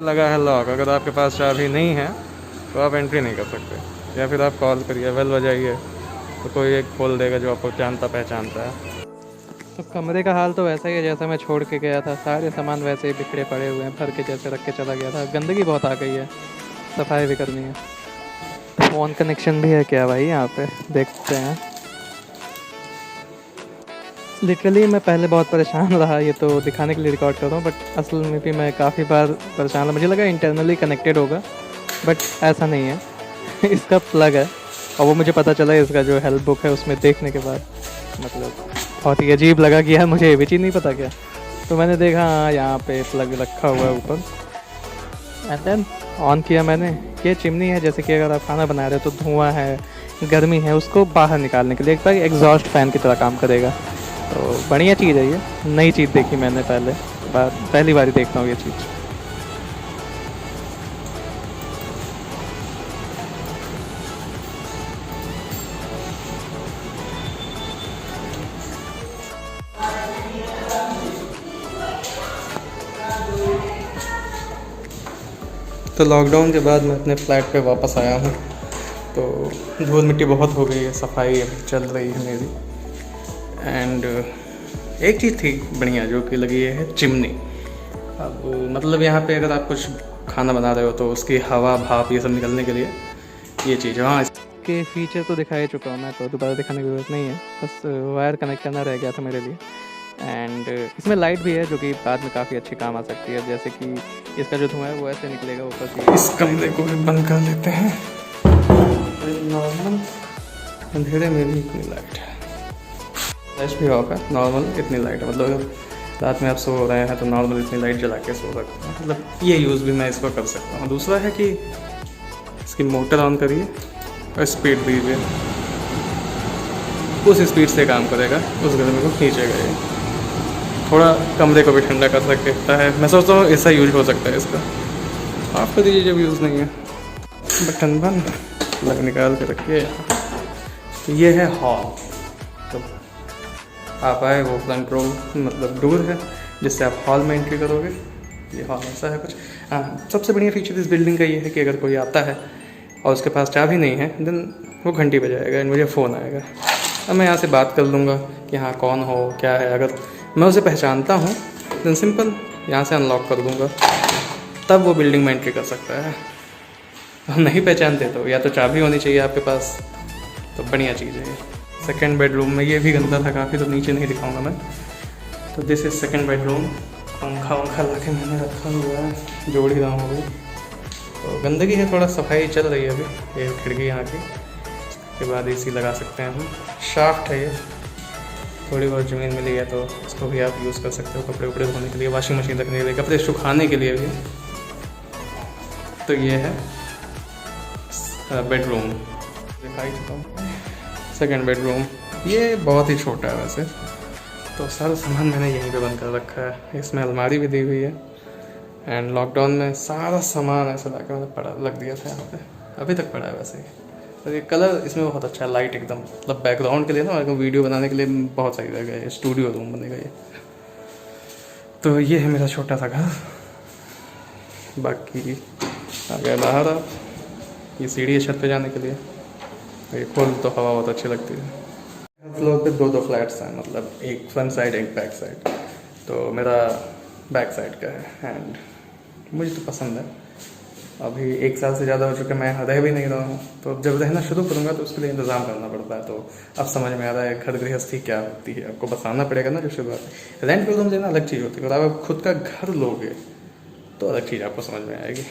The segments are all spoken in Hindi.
लगा है लॉक। अगर आपके पास चाबी नहीं है तो आप एंट्री नहीं कर सकते, या फिर आप कॉल करिए, बेल बजाइए, तो कोई एक खोल देगा जो आपको जानता पहचानता है। तो कमरे का हाल तो वैसा ही है जैसा मैं छोड़ के गया था। सारे सामान वैसे ही बिखरे पड़े हुए हैं, भर के जैसे रख के चला गया था। गंदगी बहुत आ गई है, सफाई भी करनी है। फ़ोन कनेक्शन भी है क्या भाई यहाँ पे, देखते हैं। लिटरली मैं पहले बहुत परेशान रहा, ये तो दिखाने के लिए रिकॉर्ड कर रहा हूँ, बट असल में भी मैं काफ़ी बार परेशान रहा। मुझे लगा इंटरनली कनेक्टेड होगा, बट ऐसा नहीं है। इसका प्लग है, और वो मुझे पता चला इसका जो हेल्प बुक है उसमें देखने के बाद, मतलब बहुत ही अजीब लगा कि यार मुझे ये भी चीज़ नहीं पता क्या। तो मैंने देखा हाँ यहाँ पे प्लग रखा हुआ है ऊपर, एंड देन ऑन किया मैंने। ये चिमनी है, जैसे कि अगर आप खाना बना रहे हो तो धुआं है, गर्मी है, उसको बाहर निकालने के लिए एक बार एग्जॉस्ट फैन की तरह काम करेगा। तो बढ़िया चीज़ है ये, नई चीज़ देखी मैंने पहली बार ही देख रहा हूँ ये चीज़। तो लॉकडाउन के बाद मैं अपने फ्लैट पे वापस आया हूँ। तो धूल मिट्टी बहुत हो गई है, सफाई अभी चल रही है मेरी। एंड एक चीज़ थी बढ़िया जो कि लगी है चिमनी। अब मतलब यहाँ पे अगर आप कुछ खाना बना रहे हो तो उसकी हवा भाप ये सब निकलने के लिए ये चीज़, हाँ इसके फीचर तो दिखा ही चुका हूँ मैं, तो दोबारा दिखाने की ज़रूरत नहीं है। बस वायर कनेक्ट करना रह गया था मेरे लिए। एंड इसमें लाइट भी है जो कि बाद में काफ़ी अच्छी काम आ सकती है, जैसे कि इसका जो धुआं है वो ऐसे निकलेगा ऊपर से। इस कमरे को भी बंद कर लेते हैं। नॉर्मल अंधेरे में भी इतनी लाइट है, फ्लैश भी ऑफ है, नॉर्मल इतनी लाइट है। मतलब अगर रात में आप सो रहे हैं तो नॉर्मल इतनी लाइट जला के सो सकते हैं। मतलब ये यूज़ भी मैं इसको कर सकता हूँ। दूसरा है कि इसकी मोटर ऑन करिए और स्पीड दीजिए, उस स्पीड से काम करेगा, उस गर्मी को खींचेगा। ये थोड़ा कमरे को भी ठंडा कर सकता है। मैं सोचता हूँ ऐसा यूज हो सकता है इसका। आप कर दीजिए जब यूज़ नहीं है। बटन बंद, प्लग निकाल के रखिए। तो ये है हॉल। तो आप आए, वो फ्रंट रो मतलब डोर है जिससे आप हॉल में एंट्री करोगे। ये हॉल ऐसा है कुछ। हाँ, सबसे बढ़िया फीचर इस बिल्डिंग का ये है कि अगर कोई आता है और उसके पास चाबी नहीं है, देन वो घंटी बजाएगा एंड मुझे फ़ोन आएगा। अब मैं यहाँ से बात कर लूँगा कि हाँ कौन हो क्या है। अगर मैं उसे पहचानता हूँ देन सिंपल यहाँ से अनलॉक कर दूँगा, तब वो बिल्डिंग में एंट्री कर सकता है। हम नहीं पहचानते तो या तो चाबी होनी चाहिए आपके पास, तो बढ़िया चीज़ है। सेकंड बेडरूम में ये भी गंदा था काफ़ी, तो नीचे नहीं दिखाऊंगा मैं। तो दिस इज़ सेकंड बेडरूम। पंखा वंखा ला के मैंने रखा हुआ है, जोड़ ही रहा हूँ अभी। तो गंदगी है, थोड़ा सफाई चल रही है अभी। ये खिड़की यहाँ की, उसके बाद एसी लगा सकते हैं हम। शाफ्ट है ये, थोड़ी बहुत ज़मीन मिली है तो इसको भी आप यूज़ कर सकते हो कपड़े उपड़े धोने के लिए, वॉशिंग मशीन रखने के लिए, कपड़े सुखाने के लिए भी। तो ये है बेडरूम, दिखाई चुका हूँ। सेकेंड बेडरूम ये बहुत ही छोटा है वैसे, तो सारा सामान मैंने यहीं पे बंद कर रखा है। इसमें अलमारी भी दी हुई है। एंड लॉकडाउन में सारा सामान ऐसा ला के मैंने रख दिया था यहाँ पे, अभी तक पड़ा है वैसे ही। तो ये कलर इसमें बहुत अच्छा है, लाइट एकदम, मतलब बैकग्राउंड के लिए ना, वीडियो बनाने के लिए बहुत सही रहेगा। ये स्टूडियो रूम बनेगा ये। तो ये है मेरा छोटा सा घर। बाकी आ गया बाहर आप, ये सीढ़ी है छत पे जाने के लिए। ये खोल तो हवा बहुत अच्छी लगती है। फ्लोर पे दो फ्लैट्स हैं, मतलब एक फ्रंट साइड एक बैक साइड। तो मेरा बैक साइड का है एंड मुझे तो पसंद है। अभी 1 साल से ज़्यादा हो चुके, मैं रह भी नहीं रहा हूँ। तो अब जब रहना शुरू करूँगा तो उसके लिए इंतज़ाम करना पड़ता है। तो अब समझ में आ रहा है घर गृहस्थी क्या होती है। आपको बताना पड़ेगा ना जो शुरुआत। रेंट पे रूम लेना अलग चीज़ होती है, और आप खुद का घर लोगे तो अलग चीज़ आपको समझ में आएगी।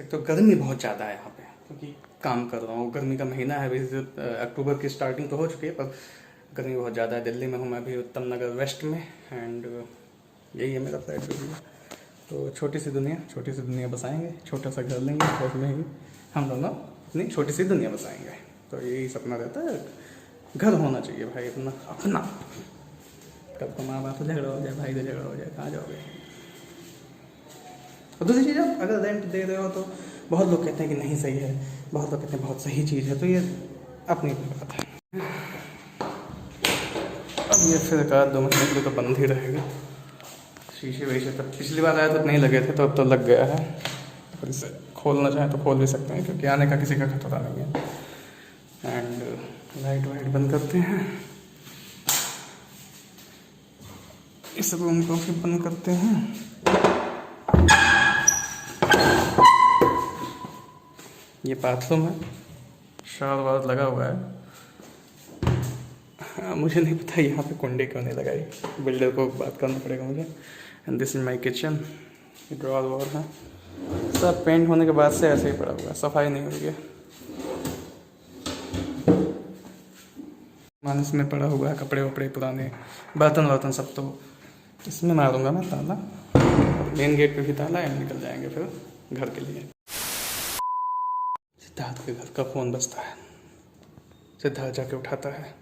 तो गर्मी बहुत ज़्यादा है यहाँ पे, क्योंकि काम कर रहा हूँ। गर्मी का महीना है, अभी अक्टूबर की स्टार्टिंग तो हो चुकी है, पर गर्मी बहुत ज़्यादा है। दिल्ली में हूँ मैं अभी, उत्तम नगर वेस्ट में। एंड यही है मेरा फ्लैट भी। तो छोटी सी दुनिया बसाएंगे, छोटा सा घर लेंगे, उसमें ही हम दोनों अपनी छोटी सी दुनिया बसाएंगे। तो यही सपना रहता है, घर होना चाहिए भाई अपना अपना। कब को माँ बाप से झगड़ा हो जाए, भाई से झगड़ा हो जाए, कहाँ जाओगे। और दूसरी चीज़, आप अगर रेंट दे रहे हो तो बहुत लोग कहते हैं कि नहीं सही है, बहुत लोग कहते हैं बहुत सही चीज़ है। तो ये अपनी बात है। अब ये फिर 1-2 महीने के लिए तो बंद ही रहेगा। शीशे वीशे तब पिछली बार आया तो नहीं लगे थे, तो अब तो लग गया है। फिर इसे खोलना चाहें तो खोल भी सकते हैं, क्योंकि आने का किसी का खतरा नहीं है। एंड लाइट वाइट बंद करते हैं, इस रूम को फिर बंद करते हैं। ये बाथरूम है, शावर वावर लगा हुआ है। हाँ, मुझे नहीं पता यहाँ पे कुंडी क्यों नहीं लगाई, बिल्डर को बात करना पड़ेगा मुझे। And this is my kitchen, drawer war है सब पेंट होने के बाद से ऐसे ही पड़ा हुआ है, सफाई नहीं हुई है। मानस में पड़ा हुआ है कपड़े वपड़े पुराने, बर्तन वर्तन सब, तो इसमें मारूंगा मैं ताला। मेन गेट पे भी ताला है, निकल जाएंगे फिर घर के लिए। सिद्धार्थ के घर का फ़ोन बजता है, सिद्धार्थ जाके उठाता है।